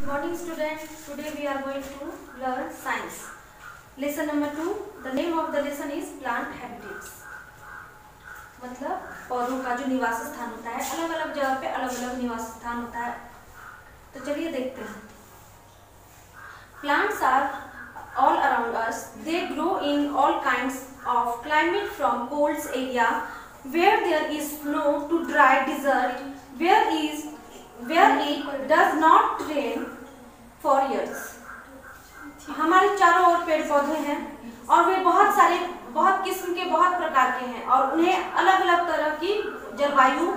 Good morning students. Today we are going to learn science. Lesson number 2. The name of the lesson is plant habitats. मतलब पौधों का जो निवास स्थान होता है, अलग अलग जगह पे अलग अलग निवास स्थान होता है. तो चलिए देखते हैं. Plants are all around us. They grow in all kinds of climate, from cold area where there is snow to dry desert where it does not rain for years. हमारे चारों ओर पेड़ पौधे हैं और वे बहुत किस्म के बहुत प्रकार के हैं और उन्हें अलग अलग तरह की जलवायु,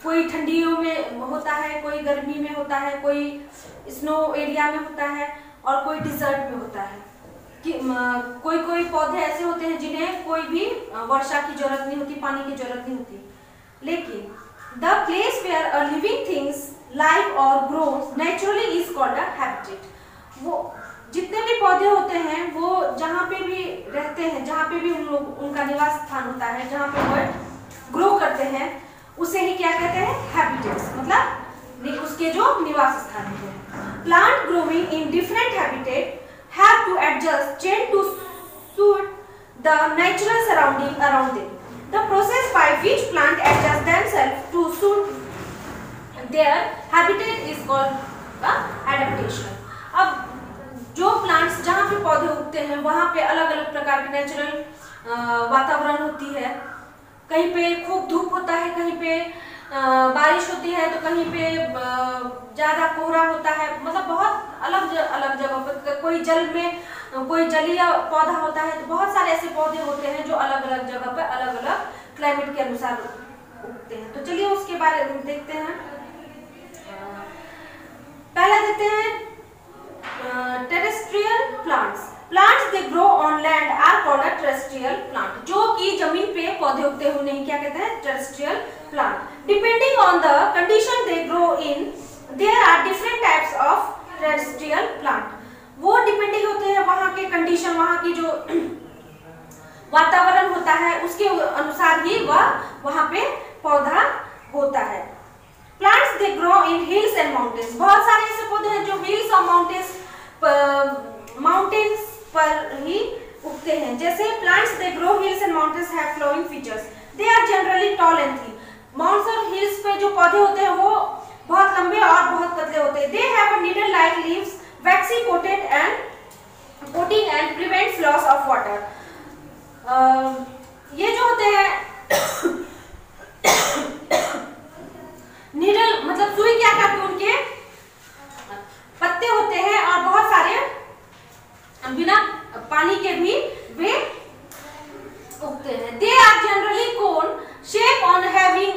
कोई ठंडियों में होता है, कोई गर्मी में होता है, कोई स्नो एरिया में होता है और कोई डिजर्ट में होता है. कि कोई पौधे ऐसे होते हैं जिन्हें कोई भी वर्षा की जरूरत नहीं होती, पानी की जरूरत नहीं होती. लेकिन the place where a living things live और grows naturally is called a habitat. वो जितने भी पौधे होते हैं वो जहाँ पे भी रहते हैं, जहाँ पे भी उनका निवास स्थान होता है, जहाँ पे वो ग्रो करते हैं, उसे ही क्या कहते हैं? हैबिटेट्स. मतलब उसके जो निवास स्थान होते हैं. Plant growing in different habitat have to adjust, change to suit the natural surrounding around them. The process by which plant adjust themselves to suit their habitat is called adaptation. अब जो plants जहाँ पे पौधे उगते हैं वहाँ पे अलग अलग प्रकार की नेचुरल वातावरण होती है. कहीं पे खूब धूप होता है, कहीं पे बारिश होती है, तो कहीं पे ज्यादा कोहरा होता है. मतलब बहुत अलग अलग जगहों पर कोई जल में कोई जलीय पौधा होता है. तो बहुत सारे ऐसे पौधे होते हैं जो अलग अलग जगह पर अलग अलग क्लाइमेट के अनुसार उगते हैं. तो चलिए उसके बारे में देखते हैं. पहला देखते हैं terrestrial plants. Plants they grow on land are called a terrestrial plant. जो कि जमीन पे पौधे उगते हैं उन्हें क्या कहते हैं? Terrestrial plant. Depending on the condition they grow in, there are different types of terrestrial plant. वो डिपेंडिंग होते हैं वहाँ के कंडीशन, वहाँ की जो वातावरण होता है उसके अनुसार ही वहाँ पे पौधा होता है. Plants they grow in hills and mountains. बहुत सारे ऐसे पौधे हैं जो हिल्स और माउंटेन्स पर ही उगते हैं. जैसे plants they grow hills and mountains have flowing features. They are generally tall and thin. Mounts और हिल्स पे जो पौधे होते हैं वो बहुत लंबे और बहुत पतले होते हैं. दे have a needle like leaves, vaccine coating and prevents loss of water. ये जो होते हैं नीडल मतलब सुई क्या कहते हैं, उनके पत्ते होते हैं और बहुत सारे बिना पानी के भी वे उगते हैं. They are generally cone shape on having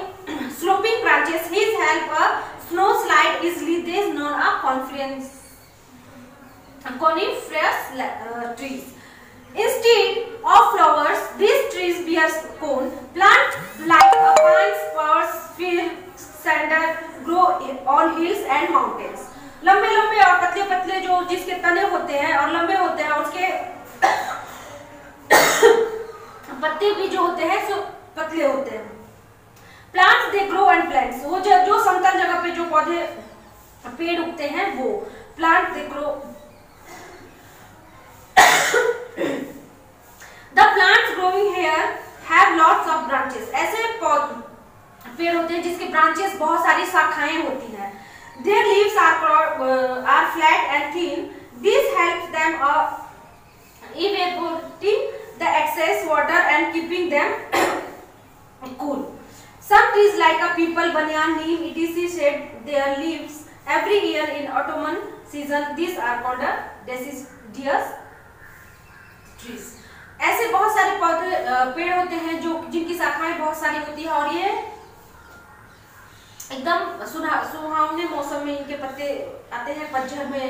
sloping branches. His help a snow slide easily. They is known a coniferous trees. Instead of flowers, these trees bear cone. Plants like pine, spruce, fir, cedar grow on hills and mountains. लंबे लंबे और पतले पतले जो जिसके तने होते हैं और लंबे होते हैं, उसके पत्ते भी जो होते हैं सो पतले होते हैं. Plants they grow and plants. वो जो समतल जगह पे जो पौधे पेड़ उगते हैं वो plant they grow. The plants growing here have lots of branches. ऐसे पेड़ होते हैं जिसके ब्रांचेस बहुत सारी शाखाएं होती हैं. Their leaves are flat and thin. This helps them evaporating the excess water and keeping them cool. Some trees like a peepal, banyan, neem, etc. shed their leaves every year in autumn season. These are called deciduous trees. ऐसे बहुत सारे पौधे पेड़ होते हैं जो जिनकी शाखाएं बहुत सारी होती है और ये एकदम सुहावने मौसम में इनके पत्ते आते हैं. पतझड़ में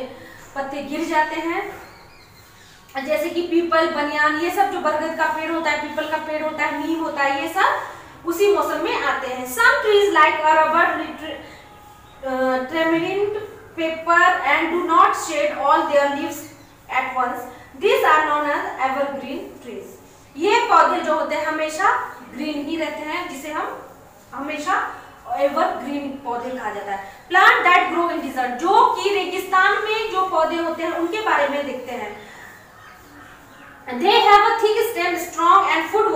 पत्ते गिर जाते हैं. जैसे कि पीपल, बनियान, ये सब जो बरगद का पेड़ होता है, पीपल का पेड़ होता है, नीम होता है, ये सब उसी मौसम में आते हैं. Some trees like a rubber, tamarind, pepper and do not shed all their leaves at once. These are known as evergreen trees. ये पौधे जो होते हैं हमेशा ग्रीन ही रहते हैं, जिसे हम हमेशा एवरग्रीन पौधे कहा जाता है. Plant that grow in desert. होते हैं उनके बारे में देखते हैं। They have a thick stem, strong and food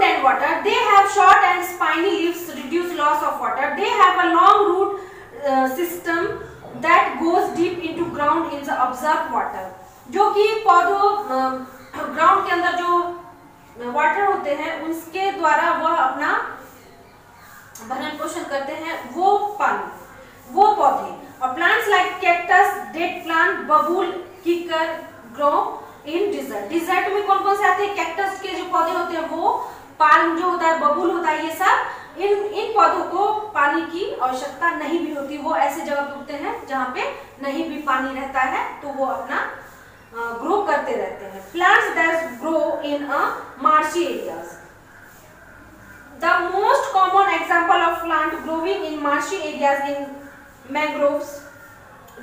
and water. They have short and spiny leaves, reduce loss of water. They have a long root system that goes deep into ground in the observed water. जो कि पौधों ground के अंदर जो water होते हैं उसके द्वारा वह अपना भरण पोषण करते हैं, वो पौधे। और plants like cactus, date plant, बबूल, किकर ग्रो इन डिजर्ट। डिजर्ट में कौन कौन से आते हैं? कैक्टस के जो पौधे होते हैं वो, पाल्म जो होता है, बबूल होता है, ये सब इन पौधों को पानी की आवश्यकता नहीं भी होती, वो ऐसे जगह पे उगते हैं जहाँ पे नहीं भी पानी रहता है, तो वो अपना ग्रो करते रहते हैं। Plants that grow in a marshy areas. The most common example of plant growing in marshy areas in mangroves,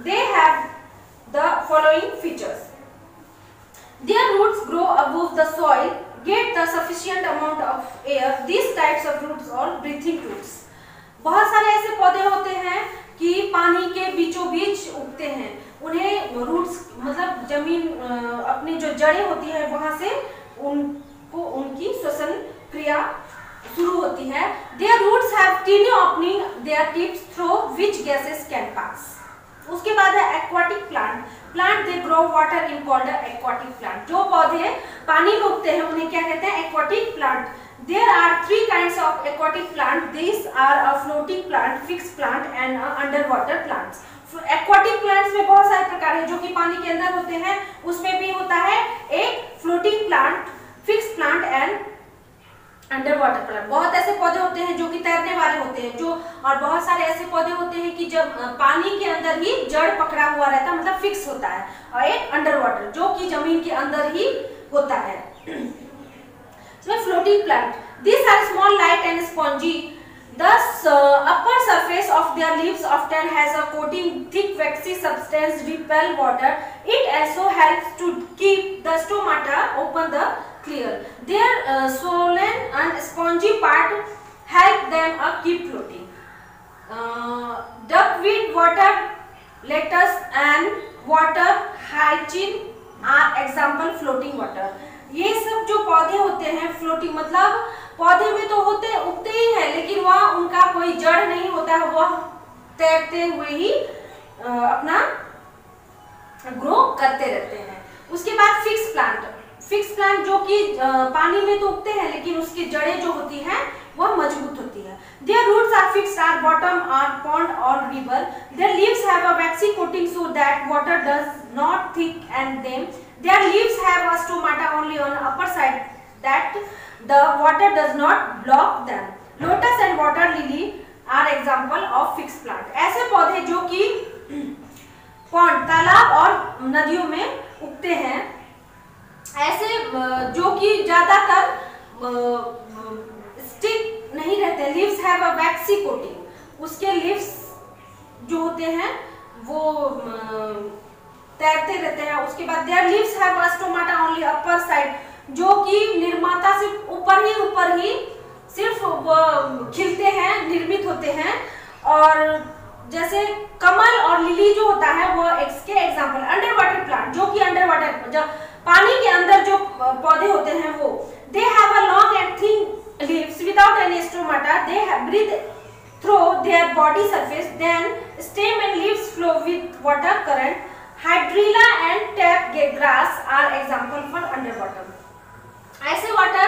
they have the following features. Their roots grow above the soil, get the sufficient amount of air. These types of roots are breathing roots. बहुत सारे ऐसे पौधे होते हैं कि पानी के बीचों बीच उगते हैं, उन्हें रूट्स मतलब जमीन अपनी जो जड़ें होती है वहां से उनकी श्वसन क्रिया शुरू होती है। Their roots have tiny opening, their tips through which gases can pass. उसके बाद है aquatic plant. Plant they grow water in called aquatic plant. जो पौधे पानी में उगते हैं उन्हें क्या कहते हैं? aquatic plant. There are 3 kinds of aquatic plant. These are a floating plant, fixed plant and underwater plants. Aquatic plants में बहुत सारे प्रकार हैं जो कि पानी के अंदर होते हैं, उसमें भी होता है एक floating plant, fixed plant and under water plant. बहुत ऐसे पौधे होते हैं जो कि तैरने वाले होते हैं, और बहुत सारे ऐसे पौधे होते हैं कि जब पानी के अंदर ही जड़ पकड़ा हुआ रहता है, मतलब फिक्स होता है, और एक अंडर वाटर जो कि जमीन के अंदर ही होता है। Floating plant, these are small, light and spongy. The upper surface of their leaves often has a coating, thick waxy substance repel water. It also helps to keep the stomata open the clear. Their swollen and spongy part help them keep floating. Duckweed, water lettuce and water hyacinth are example floating water. ये सब जो पौधे होते हैं floating, मतलब पौधे में तो उगते ही है, लेकिन वह उनका कोई जड़ नहीं होता है, वह तैरते हुए ही अपना ग्रो करते रहते हैं। उसके बाद फिक्स प्लांट जो कि पानी में तो उगते हैं लेकिन उसकी जड़ें जो होती हैं वह मजबूत होती है। Their roots are fixed at bottom or pond or river. Their leaves have a waxy coating so that water does not thicken them. Their leaves have a stomata only on the upper side that the water does not block them. Lotus and water lily are example of fixed plant. ऐसे पौधे जो कि pond, तालाब और नदियों में उगते हैं, ऐसे जो कि ज्यादातर स्टिक नहीं रहते। Leaves have a vaccine coating, उसके लीव्स जो होते हैं वो तैरते रहते हैं। उसके बाद there leaves have a stomata only upper side, जो कि निर्माता से ऊपर ही सिर्फ वो खिलते हैं, निर्मित होते हैं। और जैसे कमल और लिली जो होता है वो इसके एग्जांपल। अंडर वाटर प्लांट, जो कि अंडर वाटर जब पानी के अंदर जो पौधे होते हैं वो, they have a long and thin leaves without any stomata, they breathe through their body surface, then stem and leaves flow with water current. Hydrilla and tape grass are example for under water. ऐसे water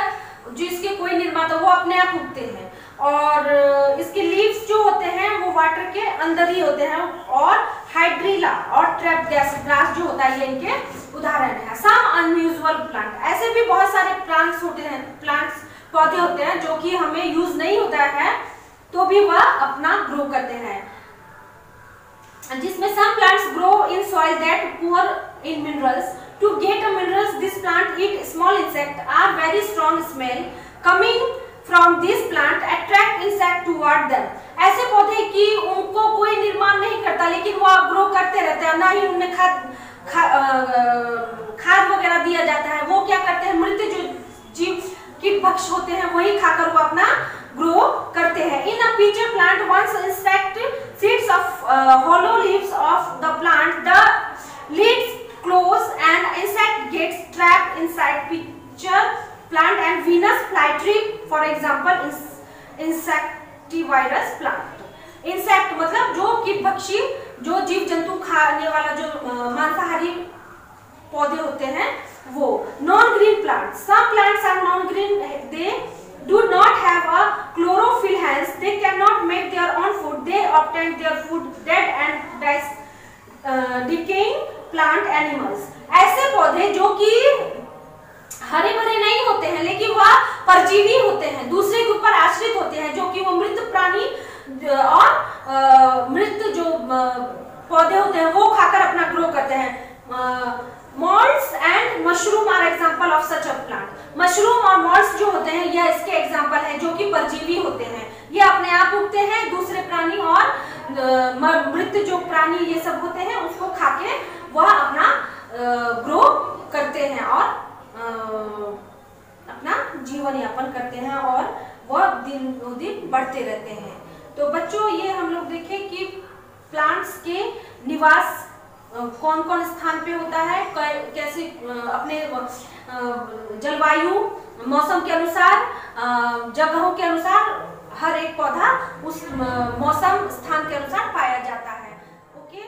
जिसके कोई निर्माता, वो अपने आप उगते हैं और इसके लीव्स जो होते हैं वो वाटर के अंदर ही होते हैं। और हाइड्रिला और ट्रैप ग्रास जो होता है ये इनके उदाहरण है। सम अनयूजुअल प्लांट, ऐसे भी बहुत सारे प्लांट्स होते हैं, पौधे होते हैं जो कि हमें यूज नहीं होता है तो भी वह अपना ग्रो करते हैं, जिसमें some plants grow in soil that poor in minerals. To get a minerals, this plant eat small insect are very strong smell coming from this plant attract insect toward them. ऐसे पौधे की उनको कोई निर्माण नहीं करता लेकिन वो ग्रो करते रहते हैं, ना ही उन्हें खाद वगैरह दिया जाता है। वो क्या करते हैं, मृत जो जीव कीट भक्ष होते हैं वही खाकर वो अपना ग्रो करते हैं। In a peach plant, once insect seeds of hollow leaves of the plant, the lids close and insect gets trapped inside picture plant and Venus flytree for example insectivorous plant. Insect मतलब जो कीटभक्षी, जो जीव जंतु खाने वाला, जो मांसाहारी पौधे होते हैं वो. Non green plant, some plants are non green, they do not have a chlorophyll, hence they cannot make their own food, they obtain their food dead and decaying plant animals. ऐसे पौधे जो कि हरे भरे नहीं होते हैं लेकिन वह परजीवी होते हैं, दूसरे के ऊपर आश्रित होते हैं, जो कि वो मृत प्राणी और मृत जो पौधे होते हैं वो खाकर अपना ग्रो करते हैं. Moulds and mushroom are example of such a plant. Mushroom और मॉल्ट्स जो होते हैं यह इसके एग्जांपल हैं जो कि परजीवी होते हैं. ये अपने आप उगते हैं, दूसरे प्राणी और मृत जो प्राणी ये सब होते हैं उसको खाके वह अपना ग्रो करते हैं और अपना जीवन यापन करते हैं और वह दिन दिन बढ़ते रहते हैं. तो बच्चों ये हम लोग देखें कि प्लांट्स के निवास कौन कौन स्थान पे होता है, कैसे अपने जलवायु मौसम के अनुसार, जगहों के अनुसार हर एक पौधा उस मौसम स्थान के अनुसार पाया जाता है. ओके.